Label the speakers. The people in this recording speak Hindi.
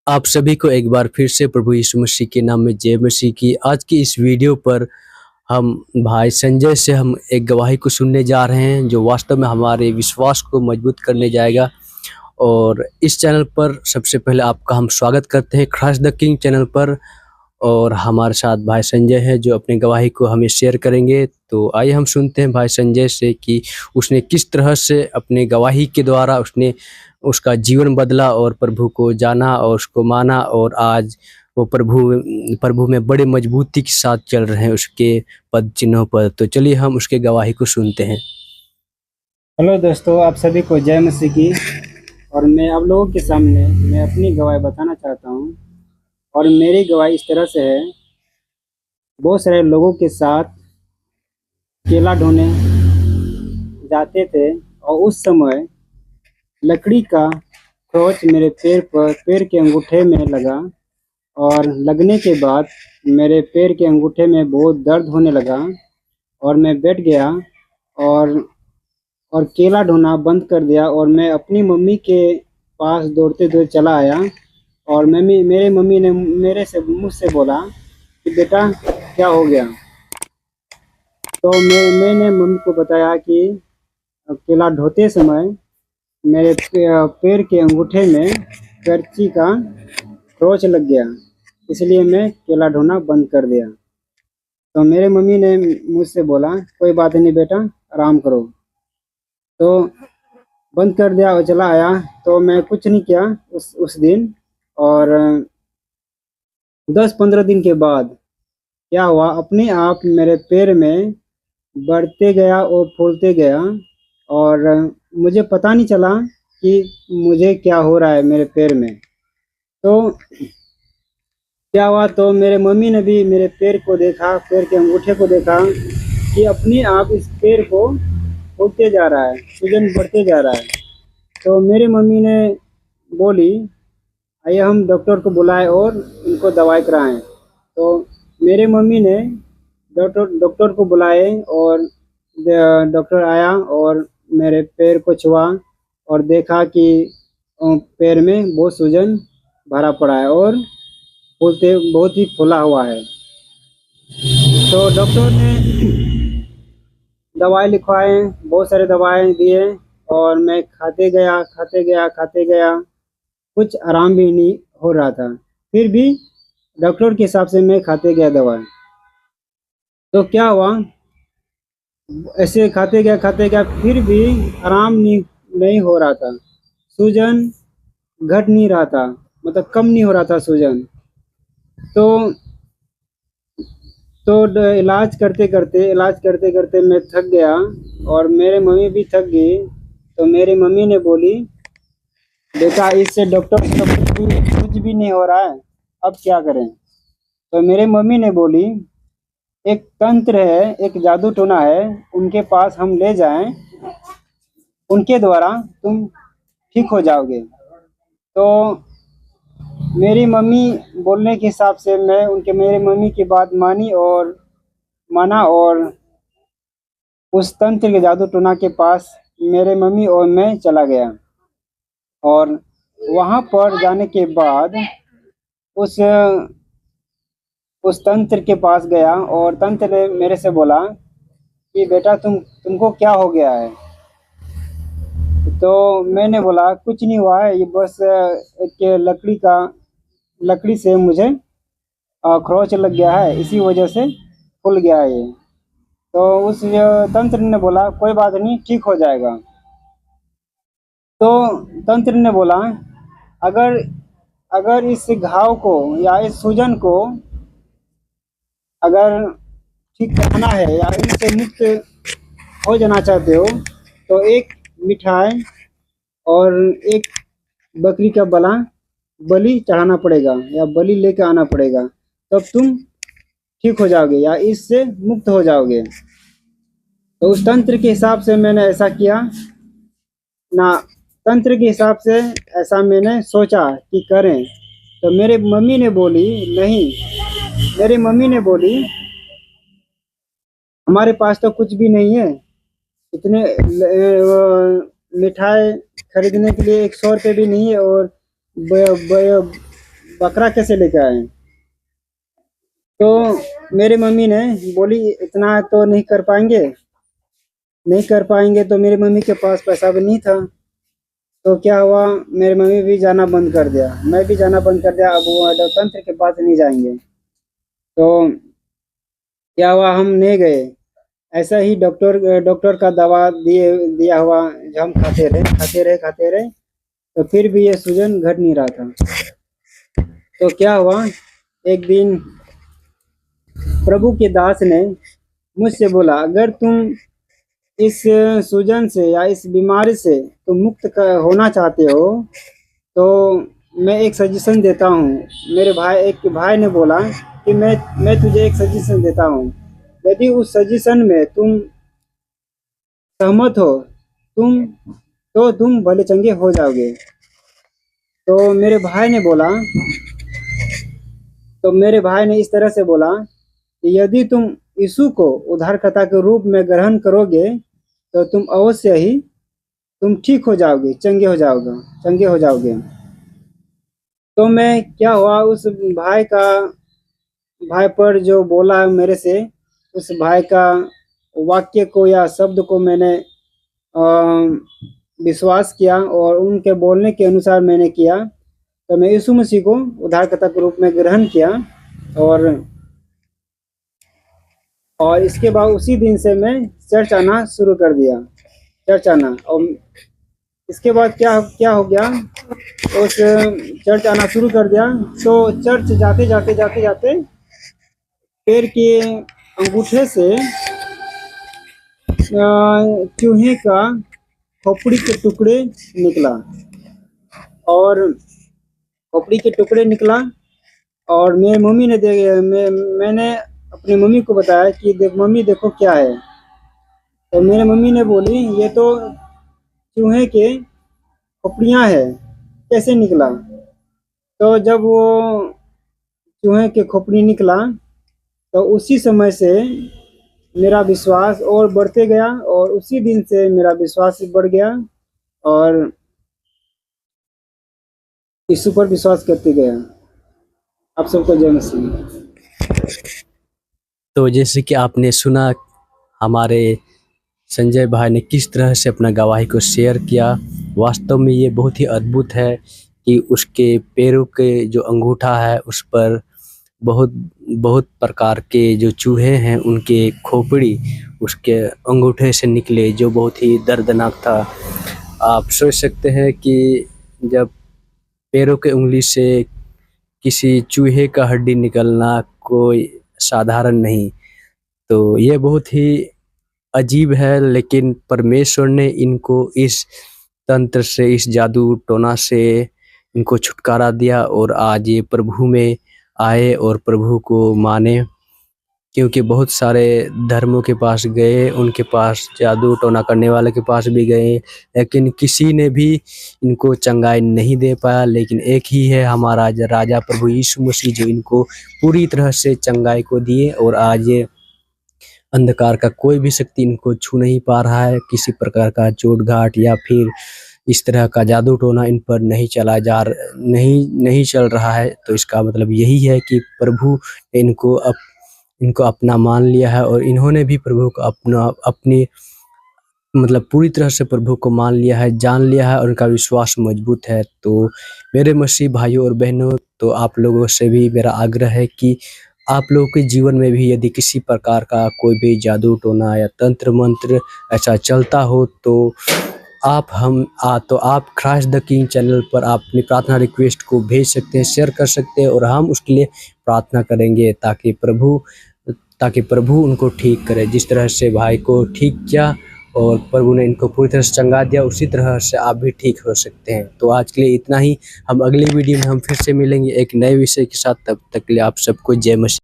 Speaker 1: आप सभी को एक बार फिर से प्रभु यीशु मसीह के नाम में जय मसीह की। आज की इस वीडियो पर हम भाई संजय से हम एक गवाही को सुनने जा रहे हैं जो वास्तव में हमारे विश्वास को मजबूत करने जाएगा। और इस चैनल पर सबसे पहले आपका हम स्वागत करते हैं क्रश द किंग चैनल पर। और हमारे साथ भाई संजय है जो अपनी गवाही को हमें शेयर करेंगे। तो आइए हम सुनते हैं भाई संजय से कि उसने किस तरह से अपने गवाही के द्वारा उसका जीवन बदला और प्रभु को जाना और उसको माना, और आज वो प्रभु में बड़े मजबूती के साथ चल रहे हैं उसके पद चिन्हों पर। तो चलिए हम उसके गवाही को सुनते हैं।
Speaker 2: हेलो दोस्तों, आप सभी को जय मसीह की। और मैं आप लोगों के सामने मैं अपनी गवाही बताना चाहता हूँ। और मेरी गवाही इस तरह से है। बहुत सारे लोगों के साथ केला ढोने जाते थे और उस समय लकड़ी का खरोंच मेरे पैर के अंगूठे में लगा। और लगने के बाद मेरे पैर के अंगूठे में बहुत दर्द होने लगा और मैं बैठ गया और केला ढोना बंद कर दिया। और मैं अपनी मम्मी के पास दौड़ते दौड़ते चला आया। और मेरे मम्मी ने मुझसे बोला कि बेटा क्या हो गया। तो मैंने मम्मी को बताया कि केला ढोते समय मेरे पैर के अंगूठे में करची का खरोंच लग गया, इसलिए मैं केला ढोना बंद कर दिया। तो मेरे मम्मी ने मुझसे बोला कोई बात नहीं बेटा, आराम करो। तो बंद कर दिया और चला आया। तो मैं कुछ नहीं किया उस दिन। और 10-15 दिन के बाद क्या हुआ, अपने आप मेरे पैर में बढ़ते गया और फूलते गया। और मुझे पता नहीं चला कि मुझे क्या हो रहा है मेरे पैर में। तो क्या हुआ, तो मेरे मम्मी ने भी मेरे पैर को देखा, पैर के अंगूठे को देखा कि अपने आप इस पैर को फूलते जा रहा है, सूजन बढ़ते जा रहा है। तो मेरी मम्मी ने बोली आइए हम डॉक्टर को बुलाएं और इनको दवाई कराएं। तो मेरे मम्मी ने डॉक्टर को बुलाए और डॉक्टर आया और मेरे पैर को छुआ और देखा कि पैर में बहुत सूजन भरा पड़ा है और फूलते बहुत ही फूला हुआ है। तो डॉक्टर ने दवाई लिखवाए, बहुत सारे दवाएं दिए और मैं खाते गया। कुछ आराम भी नहीं हो रहा था, फिर भी डॉक्टर के हिसाब से मैं खाते गया दवा। तो क्या हुआ, ऐसे खाते गया फिर भी आराम नहीं हो रहा था। सूजन घट नहीं रहा था, मतलब कम नहीं हो रहा था सूजन। तो इलाज करते करते मैं थक गया और मेरे मम्मी भी थक गई। तो मेरी मम्मी ने बोली बेटा इससे डॉक्टर से कुछ भी नहीं हो रहा है, अब क्या करें। तो मेरे मम्मी ने बोली एक तंत्र है, एक जादू टोना है, उनके पास हम ले जाएं, उनके द्वारा तुम ठीक हो जाओगे। तो मेरी मम्मी बोलने के हिसाब से मैं मेरे मम्मी की बात माना और उस तंत्र के जादू टोना के पास मेरे मम्मी और मैं चला गया। और वहाँ पर जाने के बाद उस तंत्र के पास गया और तंत्र ने मेरे से बोला कि बेटा तुमको क्या हो गया है। तो मैंने बोला कुछ नहीं हुआ है, ये बस एक लकड़ी से मुझे खरोंच लग गया है, इसी वजह से फूल गया है ये। तो उस तंत्र ने बोला कोई बात नहीं, ठीक हो जाएगा। तो तंत्र ने बोला अगर अगर इस घाव को या इस सूजन को अगर ठीक करना है या इनसे मुक्त हो जाना चाहते हो तो एक मिठाई और एक बकरी का बलि चढ़ाना पड़ेगा या बलि लेकर आना पड़ेगा, तब तुम ठीक हो जाओगे या इससे मुक्त हो जाओगे। तो उस तंत्र के हिसाब से मैंने ऐसा किया ना, तंत्र के हिसाब से ऐसा मैंने सोचा कि करें। तो मेरे मम्मी ने बोली नहीं, मेरी मम्मी ने बोली हमारे पास तो कुछ भी नहीं है, इतने मिठाई खरीदने के लिए 100 रुपये भी नहीं है और बकरा कैसे लेके आए? तो मेरी मम्मी ने बोली इतना तो नहीं कर पाएंगे, नहीं कर पाएंगे। तो मेरी मम्मी के पास पैसा भी नहीं था। तो क्या हुआ, मेरी मम्मी भी जाना बंद कर दिया, मैं भी जाना बंद कर दिया। अब वो तंत्र के पास नहीं जाएंगे। तो क्या हुआ, हम नहीं गए। ऐसा ही डॉक्टर का दवा दिया हुआ जो हम खाते रहे, तो फिर भी ये सूजन घट नहीं रहा था। तो क्या हुआ, एक दिन प्रभु के दास ने मुझसे बोला, अगर तुम इस सूजन से या इस बीमारी से तुम होना चाहते हो तो मैं एक सजेशन देता हूँ। एक भाई ने बोला कि मैं तुझे एक सजेशन देता हूँ, यदि उस सजेशन में तुम सहमत हो तुम भले चंगे हो जाओगे। तो मेरे भाई ने इस तरह से बोला कि यदि तुम यीशु को उद्धारकर्ता के रूप में ग्रहण करोगे तो तुम अवश्य ही तुम ठीक हो जाओगे, चंगे हो जाओगे। तो मैं क्या हुआ, उस भाई पर जो बोला मेरे से, उस भाई का वाक्य को या शब्द को मैंने विश्वास किया और उनके बोलने के अनुसार मैंने किया। तो मैं यीशु मसीह को उद्धारकर्ता के रूप में ग्रहण किया और इसके बाद उसी दिन से मैं चर्च आना शुरू कर दिया। और इसके बाद क्या हो गया, उस चर्च आना शुरू कर दिया। तो चर्च जाते पैर के अंगूठे से चूहे का खोपड़ी के टुकड़े निकला और मेरी मम्मी ने मैंने अपनी मम्मी को बताया कि मम्मी देखो क्या है। तो मेरी मम्मी ने बोली, ये तो चूहे के खोपड़ियाँ है, कैसे निकला? तो जब वो चूहे के खोपड़ी निकला तो उसी समय से मेरा विश्वास और बढ़ते गया और उसी दिन से मेरा विश्वास बढ़ गया और यीशु पर विश्वास करते गया। आप सबको जय मसीह।
Speaker 1: तो जैसे कि आपने सुना हमारे संजय भाई ने किस तरह से अपना गवाही को शेयर किया, वास्तव में ये बहुत ही अद्भुत है कि उसके पैरों के जो अंगूठा है उस पर बहुत प्रकार के जो चूहे हैं उनके खोपड़ी उसके अंगूठे से निकले, जो बहुत ही दर्दनाक था। आप सोच सकते हैं कि जब पैरों के उंगली से किसी चूहे का हड्डी निकलना कोई साधारण नहीं, तो ये बहुत ही अजीब है। लेकिन परमेश्वर ने इनको इस तंत्र से, इस जादू टोना से इनको छुटकारा दिया और आज ये प्रभु में आए और प्रभु को माने। क्योंकि बहुत सारे धर्मों के पास गए, उनके पास जादू टोना करने वाले के पास भी गए, लेकिन किसी ने भी इनको चंगाई नहीं दे पाया। लेकिन एक ही है हमारा राजा प्रभु यीशु मसीह जो इनको पूरी तरह से चंगाई को दिए और आज ये अंधकार का कोई भी शक्ति इनको छू नहीं पा रहा है। किसी प्रकार का चोट घाट या फिर इस तरह का जादू टोना इन पर नहीं चल रहा है। तो इसका मतलब यही है कि प्रभु ने इनको अपना मान लिया है और इन्होंने भी प्रभु को अपनी मतलब पूरी तरह से प्रभु को मान लिया है, जान लिया है और उनका विश्वास मजबूत है। तो मेरे मसीह भाइयों और बहनों, तो आप लोगों से भी मेरा आग्रह है कि आप लोगों के जीवन में भी यदि किसी प्रकार का कोई भी जादू टोना या तंत्र मंत्र ऐसा चलता हो तो आप क्राइस्ट द किंग चैनल पर आप अपनी प्रार्थना रिक्वेस्ट को भेज सकते हैं, शेयर कर सकते हैं और हम उसके लिए प्रार्थना करेंगे ताकि प्रभु उनको ठीक करे। जिस तरह से भाई को ठीक किया और प्रभु ने इनको पूरी तरह से चंगा दिया, उसी तरह से आप भी ठीक हो सकते हैं। तो आज के लिए इतना ही। हम अगली वीडियो में हम फिर से मिलेंगे एक नए विषय के साथ। तब तक के लिए आप सबको जय मसीह।